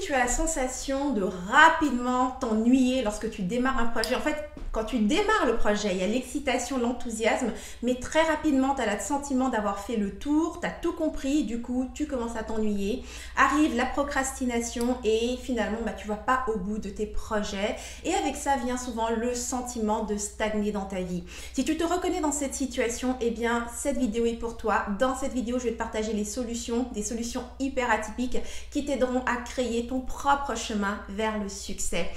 tu as la sensation de rapidement t'ennuyer lorsque tu démarres un projet, en fait, quand tu démarres le projet, il y a l'excitation, l'enthousiasme, mais très rapidement, tu as le sentiment d'avoir fait le tour, tu as tout compris, du coup, tu commences à t'ennuyer. Arrive la procrastination et finalement, tu ne vas pas au bout de tes projets. Et avec ça vient souvent le sentiment de stagner dans ta vie. Si tu te reconnais dans cette situation, eh bien, cette vidéo est pour toi. Dans cette vidéo, je vais te partager des solutions hyper atypiques qui t'aideront à créer ton propre chemin vers le succès.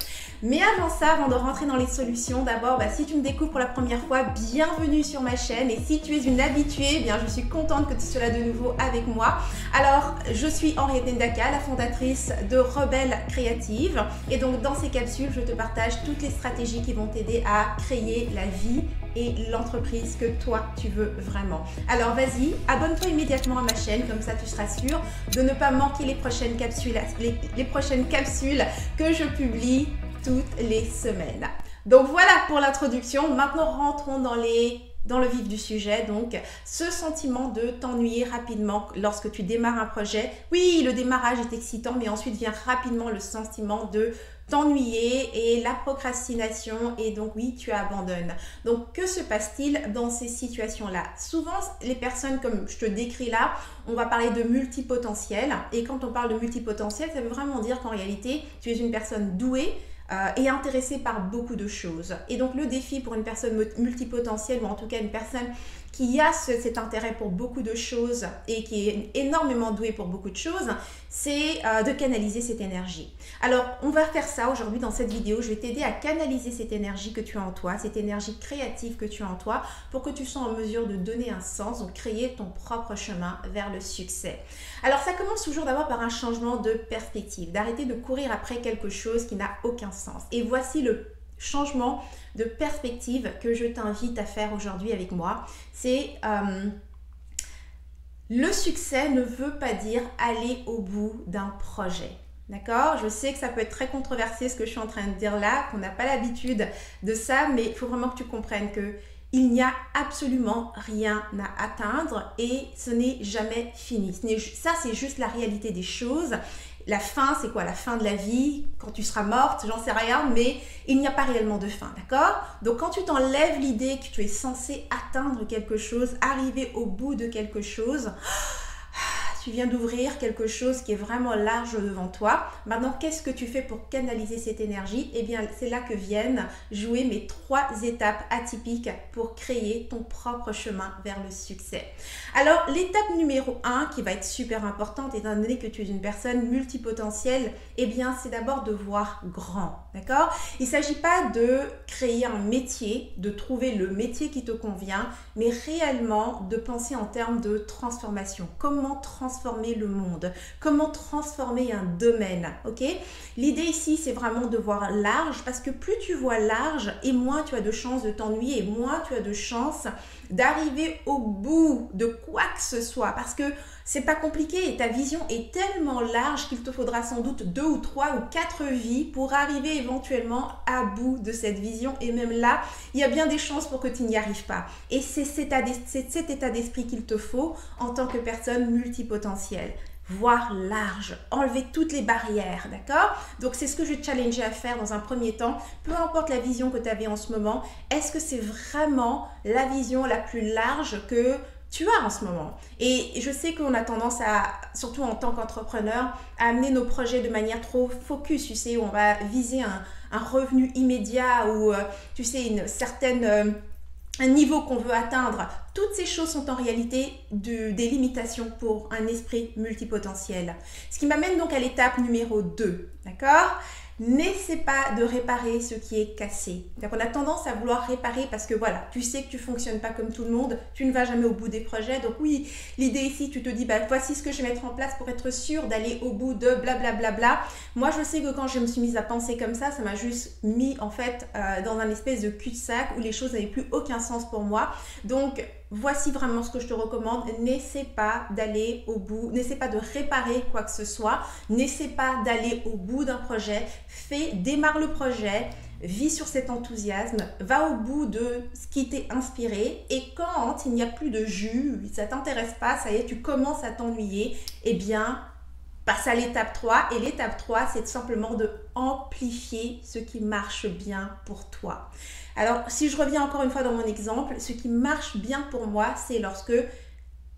Mais avant ça, avant de rentrer dans les solutions, d'abord, si tu me découvres pour la première fois, bienvenue sur ma chaîne. Et si tu es une habituée, eh bien, je suis contente que tu sois là de nouveau avec moi. Alors, je suis Henriette Ndaka, la fondatrice de Rebelle Créative. Et donc, dans ces capsules, je te partage toutes les stratégies qui vont t'aider à créer la vie et l'entreprise que toi, tu veux vraiment. Alors, vas-y, abonne-toi immédiatement à ma chaîne, comme ça, tu seras sûr de ne pas manquer les prochaines capsules que je publie toutes les semaines. Donc voilà pour l'introduction. Maintenant, rentrons dans le vif du sujet. Donc, ce sentiment de t'ennuyer rapidement lorsque tu démarres un projet. Oui, le démarrage est excitant, mais ensuite vient rapidement le sentiment de t'ennuyer et la procrastination, et donc oui, tu abandonnes. Donc, que se passe-t-il dans ces situations-là? Souvent, les personnes, comme je te décris là, on va parler de multipotentiel. Et quand on parle de multipotentiel, ça veut vraiment dire qu'en réalité, tu es une personne douée, et intéressée par beaucoup de choses. Et donc le défi pour une personne multipotentielle, ou en tout cas une personne qui a cet intérêt pour beaucoup de choses et qui est énormément douée pour beaucoup de choses, c'est de canaliser cette énergie. Alors, on va faire ça aujourd'hui dans cette vidéo. Je vais t'aider à canaliser cette énergie que tu as en toi, cette énergie créative que tu as en toi, pour que tu sois en mesure de donner un sens, donc créer ton propre chemin vers le succès. Alors, ça commence toujours d'abord par un changement de perspective, d'arrêter de courir après quelque chose qui n'a aucun sens. Et voici le changement de perspective que je t'invite à faire aujourd'hui avec moi. C'est le succès ne veut pas dire aller au bout d'un projet. D'accord? Je sais que ça peut être très controversé ce que je suis en train de dire là, qu'on n'a pas l'habitude de ça, mais il faut vraiment que tu comprennes que il n'y a absolument rien à atteindre et ce n'est jamais fini. Ça, c'est juste la réalité des choses. La fin, c'est quoi? La fin de la vie, quand tu seras morte, j'en sais rien, mais il n'y a pas réellement de fin, d'accord? Donc, quand tu t'enlèves l'idée que tu es censé atteindre quelque chose, arriver au bout de quelque chose, tu viens d'ouvrir quelque chose qui est vraiment large devant toi. Maintenant, qu'est-ce que tu fais pour canaliser cette énergie? Eh bien, c'est là que viennent jouer mes 3 étapes atypiques pour créer ton propre chemin vers le succès. Alors, l'étape numéro 1, qui va être super importante, étant donné que tu es une personne multipotentielle, eh bien, c'est d'abord de voir grand, d'accord? Il ne s'agit pas de créer un métier, de trouver le métier qui te convient, mais réellement de penser en termes de transformation. Comment transformer le monde, comment transformer un domaine, ok? L'idée ici, c'est vraiment de voir large, parce que plus tu vois large, et moins tu as de chances de t'ennuyer, et moins tu as de chances d'arriver au bout de quoi que ce soit, parce que c'est pas compliqué et ta vision est tellement large qu'il te faudra sans doute 2 ou 3 ou 4 vies pour arriver éventuellement à bout de cette vision, et même là, il y a bien des chances pour que tu n'y arrives pas. Et c'est cet état d'esprit qu'il te faut en tant que personne multipotentielle. Voir large, enlever toutes les barrières, d'accord? Donc, c'est ce que je vais te challenger à faire dans un premier temps. Peu importe la vision que tu avais en ce moment, est-ce que c'est vraiment la vision la plus large que tu as en ce moment? Et je sais qu'on a tendance à, surtout en tant qu'entrepreneur, à amener nos projets de manière trop focus, tu sais, où on va viser un revenu immédiat ou, tu sais, une certaine... un niveau qu'on veut atteindre. Toutes ces choses sont en réalité des limitations pour un esprit multipotentiel. Ce qui m'amène donc à l'étape numéro 2, d'accord? N'essaie pas de réparer ce qui est cassé. Donc on a tendance à vouloir réparer parce que voilà, tu sais que tu ne fonctionnes pas comme tout le monde, tu ne vas jamais au bout des projets. Donc oui, l'idée ici, tu te dis, voici ce que je vais mettre en place pour être sûr d'aller au bout de blablabla. Bla, bla, bla. Moi, je sais que quand je me suis mise à penser comme ça m'a juste mis en fait dans un espèce de cul-de-sac où les choses n'avaient plus aucun sens pour moi. Donc, voici vraiment ce que je te recommande. N'essaie pas d'aller au bout, n'essaie pas de réparer quoi que ce soit, n'essaie pas d'aller au bout d'un projet. Démarre le projet, vis sur cet enthousiasme, va au bout de ce qui t'est inspiré, et quand il n'y a plus de jus, ça ne t'intéresse pas, ça y est, tu commences à t'ennuyer, eh bien, passe à l'étape 3. Et l'étape 3, c'est tout simplement de amplifier ce qui marche bien pour toi. Alors, si je reviens encore une fois dans mon exemple, ce qui marche bien pour moi, c'est lorsque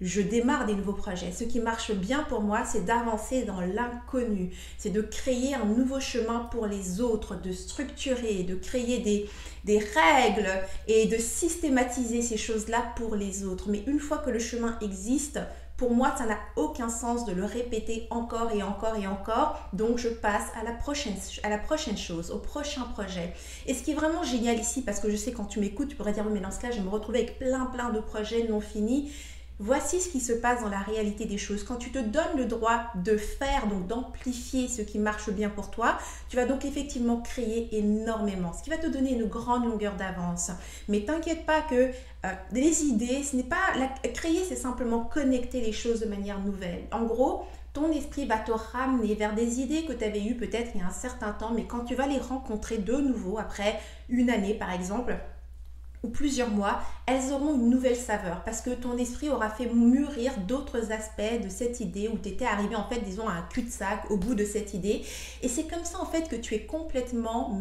je démarre des nouveaux projets. Ce qui marche bien pour moi, c'est d'avancer dans l'inconnu. C'est de créer un nouveau chemin pour les autres, de structurer, de créer des règles et de systématiser ces choses-là pour les autres. Mais une fois que le chemin existe, pour moi, ça n'a aucun sens de le répéter encore et encore et encore. Donc, je passe à la prochaine chose, au prochain projet. Et ce qui est vraiment génial ici, parce que je sais quand tu m'écoutes, tu pourrais dire, oui, mais dans ce cas, je vais me retrouver avec plein de projets non finis. Voici ce qui se passe dans la réalité des choses. Quand tu te donnes le droit de faire, donc d'amplifier ce qui marche bien pour toi, tu vas donc effectivement créer énormément, ce qui va te donner une grande longueur d'avance. Mais t'inquiète pas que les idées, créer, c'est simplement connecter les choses de manière nouvelle. En gros, ton esprit va te ramener vers des idées que tu avais eues peut-être il y a un certain temps, mais quand tu vas les rencontrer de nouveau, après une année par exemple, ou plusieurs mois, elles auront une nouvelle saveur parce que ton esprit aura fait mûrir d'autres aspects de cette idée où tu étais arrivé en fait, disons, à un cul-de-sac au bout de cette idée. Et c'est comme ça en fait que tu es complètement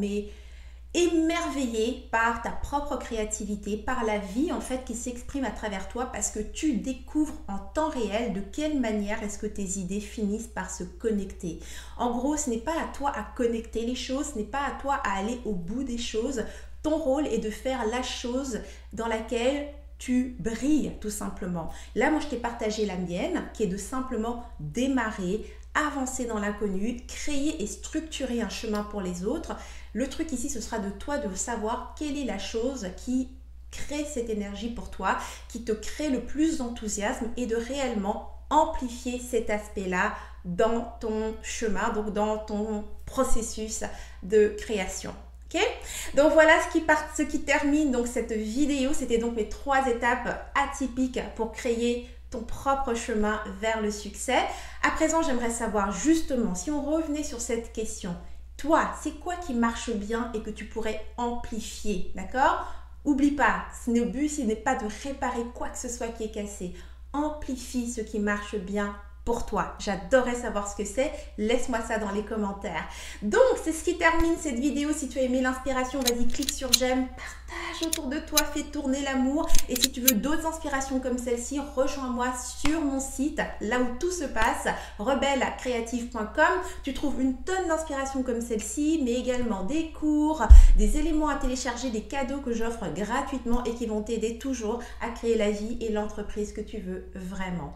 émerveillé par ta propre créativité, par la vie en fait qui s'exprime à travers toi parce que tu découvres en temps réel de quelle manière est-ce que tes idées finissent par se connecter. En gros, ce n'est pas à toi à connecter les choses, ce n'est pas à toi à aller au bout des choses. Ton rôle est de faire la chose dans laquelle tu brilles tout simplement. Là, moi, je t'ai partagé la mienne qui est de simplement démarrer, avancer dans l'inconnu, créer et structurer un chemin pour les autres. Le truc ici, ce sera de toi de savoir quelle est la chose qui crée cette énergie pour toi, qui te crée le plus d'enthousiasme et de réellement amplifier cet aspect-là dans ton chemin, donc dans ton processus de création. Okay. Donc voilà ce qui termine donc cette vidéo. C'était donc mes 3 étapes atypiques pour créer ton propre chemin vers le succès. À présent, j'aimerais savoir justement, si on revenait sur cette question, toi, c'est quoi qui marche bien et que tu pourrais amplifier, d'accord? Oublie pas, le but ici n'est pas de réparer quoi que ce soit qui est cassé. Amplifie ce qui marche bien pour toi. J'adorerais savoir ce que c'est. Laisse-moi ça dans les commentaires. Donc, c'est ce qui termine cette vidéo. Si tu as aimé l'inspiration, vas-y, clique sur j'aime, partage autour de toi, fais tourner l'amour. Et si tu veux d'autres inspirations comme celle-ci, rejoins-moi sur mon site, là où tout se passe, rebellecreative.com. Tu trouves une tonne d'inspirations comme celle-ci, mais également des cours, des éléments à télécharger, des cadeaux que j'offre gratuitement et qui vont t'aider toujours à créer la vie et l'entreprise que tu veux vraiment.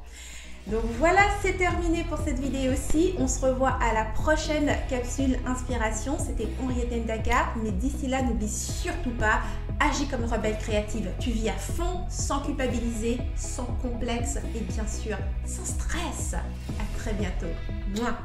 Donc voilà, c'est terminé pour cette vidéo-ci. On se revoit à la prochaine capsule inspiration. C'était Henriette Ndaka, mais d'ici là, n'oublie surtout pas, agis comme rebelle créative. Tu vis à fond, sans culpabiliser, sans complexe et bien sûr, sans stress. À très bientôt. Mouah.